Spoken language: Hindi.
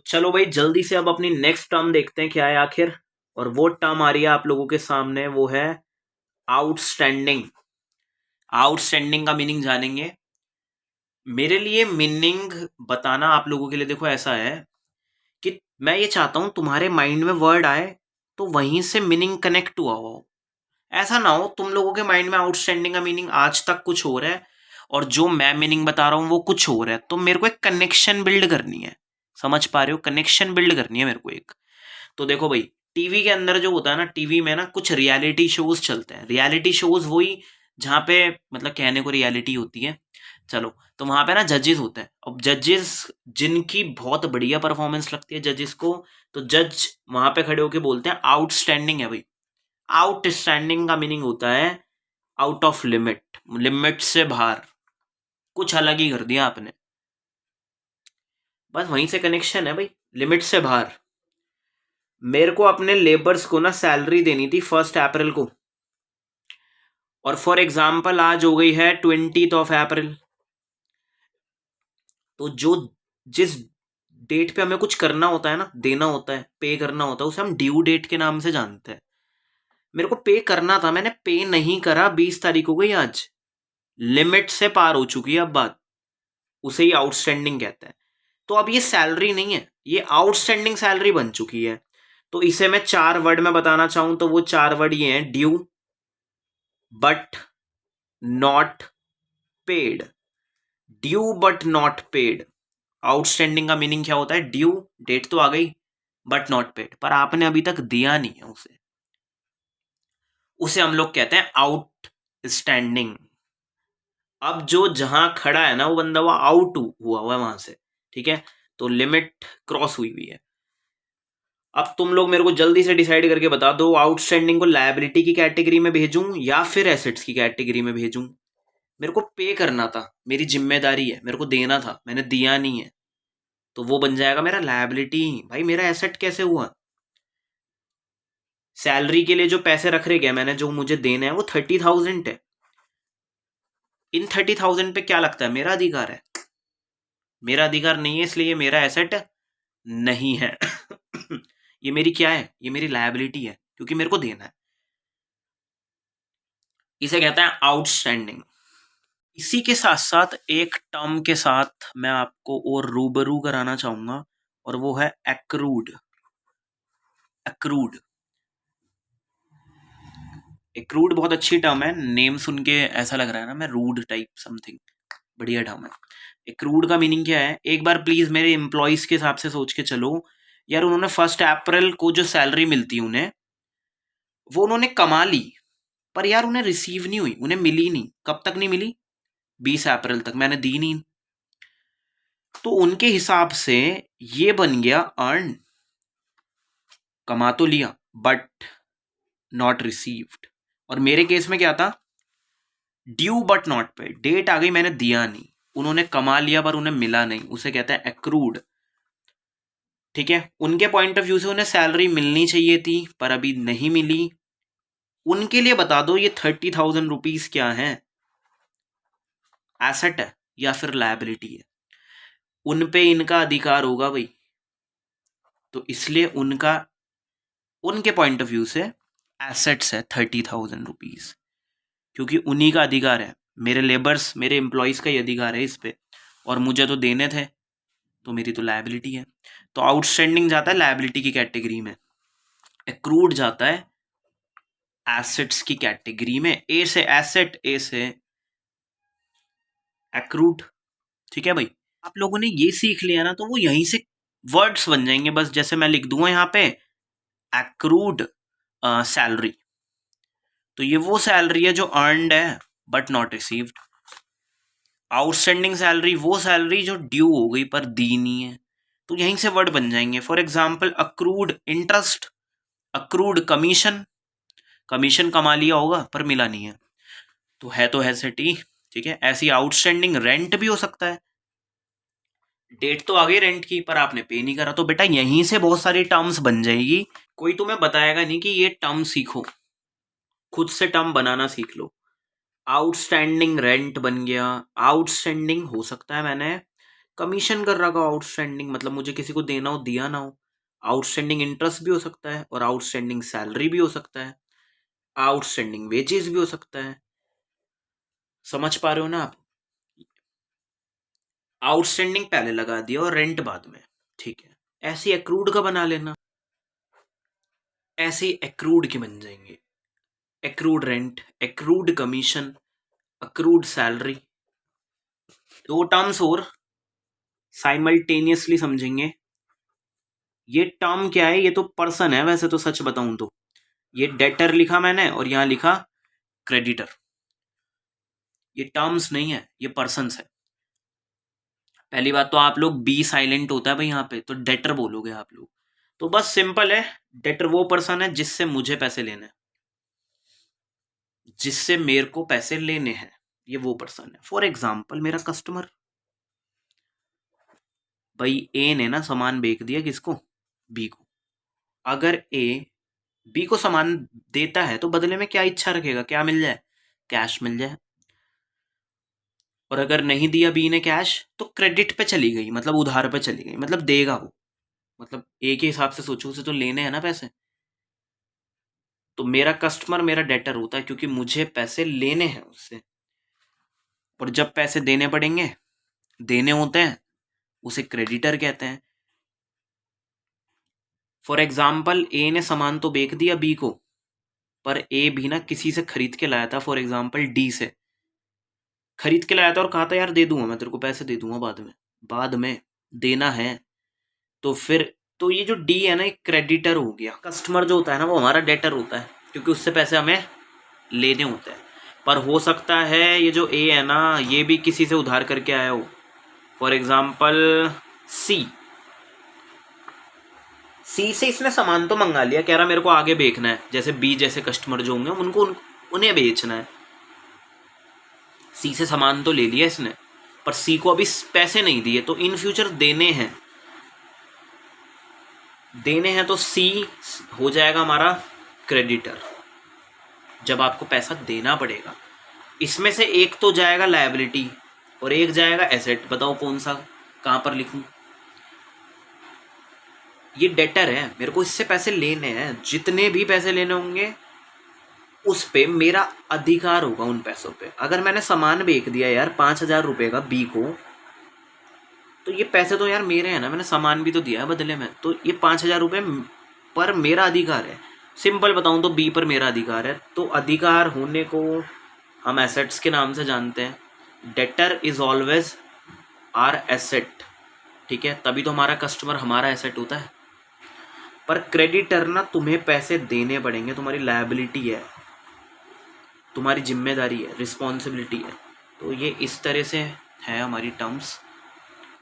चलो भाई जल्दी से अब अपनी नेक्स्ट टर्म देखते हैं क्या है आखिर। और वो टर्म आ रही है आप लोगों के सामने, वो है आउटस्टैंडिंग। आउटस्टैंडिंग का मीनिंग जानेंगे। मेरे लिए मीनिंग बताना आप लोगों के लिए देखो ऐसा है कि मैं ये चाहता हूं तुम्हारे माइंड में वर्ड आए तो वहीं से मीनिंग कनेक्ट हुआ हो। ऐसा ना हो तुम लोगों के माइंड में आउटस्टैंडिंग का मीनिंग आज तक कुछ हो रहा है और जो मैं मीनिंग बता रहा हूं वो कुछ हो रहा है। तो मेरे को एक कनेक्शन बिल्ड करनी है। समझ पा रहे हो? कनेक्शन बिल्ड करनी है मेरे को एक। तो देखो भाई, टीवी के अंदर जो होता है ना, टीवी में ना कुछ रियलिटी शोज चलते हैं। रियलिटी शोज वही जहाँ पे मतलब कहने को रियलिटी होती है। चलो, तो वहां पे ना जजेस होते हैं। अब जजेस जिनकी बहुत बढ़िया परफॉर्मेंस लगती है जजेस को, तो जज वहां पे खड़े होके बोलते हैं आउटस्टैंडिंग है भाई। आउटस्टैंडिंग का मीनिंग होता है आउट ऑफ लिमिट, लिमिट से बाहर। कुछ अलग ही कर दिया आपने। बस वहीं से कनेक्शन है भाई, लिमिट से बाहर। मेरे को अपने लेबर्स को ना सैलरी देनी थी 1 अप्रैल को, और फॉर एग्जाम्पल आज हो गई है 20 अप्रैल। तो जो जिस डेट पे हमें कुछ करना होता है ना, देना होता है, पे करना होता है, उसे हम ड्यू डेट के नाम से जानते हैं। मेरे को पे करना था, मैंने पे नहीं करा, 20 तारीख हो गई आज, लिमिट से पार हो चुकी है अब बात। उसे ही आउटस्टैंडिंग कहते हैं। तो अब ये सैलरी नहीं है, ये आउटस्टैंडिंग सैलरी बन चुकी है। तो इसे मैं 4 वर्ड में बताना चाहूं तो वो 4 वर्ड ये हैं: due, but, not paid. Due but not paid. Outstanding का मीनिंग क्या होता है? ड्यू, डेट तो आ गई, बट नॉट पेड, पर आपने अभी तक दिया नहीं है उसे। उसे हम लोग कहते हैं आउटस्टैंडिंग। अब जो जहां खड़ा है ना वो बंदा, वो आउट हुआ हुआ है वहां से। ठीक है, तो लिमिट क्रॉस हुई हुई है। अब तुम लोग मेरे को जल्दी से डिसाइड करके बता दो, आउटस्टैंडिंग को लायबिलिटी की कैटेगरी में भेजूं या फिर एसेट्स की कैटेगरी में भेजूं। मेरे को पे करना था, मेरी जिम्मेदारी है, मेरे को देना था, मैंने दिया नहीं है, तो वो बन जाएगा मेरा लायबिलिटी। भाई मेरा एसेट कैसे हुआ? सैलरी के लिए जो पैसे रख गए मैंने, जो मुझे देना है, वो 30,000 है। इन 30,000 पे क्या लगता है? मेरा अधिकार है? मेरा अधिकार नहीं है, इसलिए ये मेरा एसेट नहीं है। ये मेरी क्या है? ये मेरी लायबिलिटी है, क्योंकि मेरे को देना है। इसे कहते हैं आउटस्टैंडिंग। इसी के साथ साथ एक टर्म के साथ मैं आपको और रूबरू कराना चाहूंगा, और वो है एक्रूड। एक्रूड, एक्रूड बहुत अच्छी टर्म है। नेम सुन के ऐसा लग रहा है ना मैं रूड टाइप समथिंग। बढ़िया टर्म है। एक्रूड का मीनिंग क्या है? एक बार प्लीज मेरे एम्प्लॉयज के हिसाब से सोच के चलो। यार उन्होंने 1 अप्रैल को जो सैलरी मिलती है उन्हें, वो उन्होंने कमा ली, पर यार उन्हें रिसीव नहीं हुई, उन्हें मिली नहीं। कब तक नहीं मिली? 20 अप्रैल तक। मैंने दी नहीं, तो उनके हिसाब से ये बन गया अर्न। कमा तो लिया बट नॉट रिसीव्ड। और मेरे केस में क्या था? ड्यू बट नॉट पे। डेट आ गई, मैंने दिया नहीं, उन्होंने कमा लिया पर उन्हें मिला नहीं, उसे कहते हैं एक्रूड। ठीक है, उनके पॉइंट ऑफ व्यू से उन्हें सैलरी मिलनी चाहिए थी पर अभी नहीं मिली। उनके लिए बता दो ये 30,000 रुपीज क्या है? एसेट है या फिर लायबिलिटी है? उन पे इनका अधिकार होगा भाई। तो इसलिए उनका, उनके पॉइंट ऑफ व्यू से एसेट्स है 30,000 रुपीज, क्योंकि उन्हीं का अधिकार है। मेरे लेबर्स, मेरे एम्प्लॉयज का ही अधिकार है इस पे, और मुझे तो देने थे, तो मेरी तो लायबिलिटी है। तो आउटस्टैंडिंग जाता है लायबिलिटी की कैटेगरी में, एक्रूड जाता है एसेट्स की कैटेगरी में। ए से एसेट, ए से एक्रूड। ठीक है भाई, आप लोगों ने ये सीख लिया ना, तो वो यहीं से वर्ड्स बन जाएंगे। बस जैसे मैं लिख दूंगा यहाँ पे एक्रूड सैलरी, तो ये वो सैलरी है जो अर्नड है but not received. Outstanding salary वो सैलरी जो ड्यू हो गई पर दी नहीं है। तो यहीं से वर्ड बन जाएंगे। For example accrued interest, accrued commission, commission कमा लिया होगा पर मिला नहीं है, तो है सेटी। ठीक है, ऐसी आउटस्टैंडिंग रेंट भी हो सकता है। डेट तो आ गई रेंट की पर आपने पे नहीं करा, तो बेटा यहीं से बहुत सारी टर्म्स बन जाएगी। कोई तुम्हें बताएगा नहीं कि ये टर्म सीखो, खुद से टर्म बनाना सीख लो। आउटस्टैंडिंग रेंट बन गया। आउटस्टैंडिंग हो सकता है मैंने कमीशन कर रखा आउटस्टैंडिंग, मतलब मुझे किसी को देना हो दिया ना हो। आउटस्टैंडिंग इंटरेस्ट भी हो सकता है और आउटस्टैंडिंग सैलरी भी हो सकता है, आउटस्टैंडिंग वेजेस भी हो सकता है। समझ पा रहे हो ना आप? आउटस्टैंडिंग पहले लगा दिया और रेंट बाद में, ठीक है। ऐसे एक्रूड का बना लेना, ऐसे एक्रूड के बन जाएंगे। Accrued rent, accrued commission, accrued salary. दो टर्म्स और साइमल्टेनियसली समझेंगे। ये टर्म क्या है? ये तो पर्सन है वैसे तो, सच बताऊं तो। ये डेटर लिखा मैंने और यहां लिखा क्रेडिटर। ये टर्म्स नहीं है, ये पर्सन्स है। पहली बात तो आप लोग बी साइलेंट होता है भाई यहाँ पे, तो डेटर बोलोगे आप लोग। तो बस सिंपल है, डेटर वो पर्सन है जिससे मुझे पैसे लेने हैं, जिससे मेरे को पैसे लेने हैं, ये वो पर्सन है। फॉर एग्जाम्पल मेरा कस्टमर, भाई ए ने ना सामान बेच दिया किसको? बी को। अगर ए बी को सामान देता है तो बदले में क्या इच्छा रखेगा? क्या मिल जाए? कैश मिल जाए। और अगर नहीं दिया बी ने कैश, तो क्रेडिट पे चली गई, मतलब उधार पे चली गई, मतलब देगा वो। मतलब ए के हिसाब से सोचो, उसे तो लेने हैं ना पैसे। तो मेरा कस्टमर मेरा डेटर होता है क्योंकि मुझे पैसे लेने हैं उससे। और जब पैसे देने पड़ेंगे, देने होते हैं, उसे क्रेडिटर कहते हैं। फॉर एग्जाम्पल ए ने सामान तो बेच दिया बी को, पर ए भी ना किसी से खरीद के लाया था, फॉर एग्जाम्पल डी से खरीद के लाया था और कहा था यार दे दूंगा, मैं तेरे को पैसे दे दूंगा बाद में, बाद में देना है। तो फिर तो ये जो डी है ना, एक क्रेडिटर हो गया। कस्टमर जो होता है ना, वो हमारा डेटर होता है क्योंकि उससे पैसे हमें लेने होते हैं। पर हो सकता है ये जो ए है ना, ये भी किसी से उधार करके आया हो। फॉर एग्जाम्पल सी से इसने सामान तो मंगा लिया, कह रहा मेरे को आगे बेचना है। जैसे बी जैसे कस्टमर जो होंगे उनको उन्हें बेचना है। सी से सामान तो ले लिया इसने, पर सी को अभी पैसे नहीं दिए, तो इन फ्यूचर देने हैं। देने हैं तो सी हो जाएगा हमारा क्रेडिटर, जब आपको पैसा देना पड़ेगा। इसमें से एक तो जाएगा लायबिलिटी और एक जाएगा एसेट। बताओ कौन सा, कहाँ पर लिखूं? ये डेटर है, मेरे को इससे पैसे लेने हैं। जितने भी पैसे लेने होंगे उस पे मेरा अधिकार होगा, उन पैसों पे। अगर मैंने सामान बेच दिया यार 5,000 रुपये का बी को, तो ये पैसे तो यार मेरे हैं ना, मैंने सामान भी तो दिया है बदले में। तो ये 5,000 रुपये पर मेरा अधिकार है। सिंपल बताऊं तो बी पर मेरा अधिकार है। तो अधिकार होने को हम एसेट्स के नाम से जानते हैं। Data is always our asset, ठीक है। तभी तो हमारा कस्टमर हमारा एसेट होता है। पर क्रेडिटर ना, तुम्हें पैसे देने पड़ेंगे, तुम्हारी लायबिलिटी है, तुम्हारी जिम्मेदारी है, रिस्पॉन्सिबिलिटी है। तो ये इस तरह से है हमारी टर्म्स।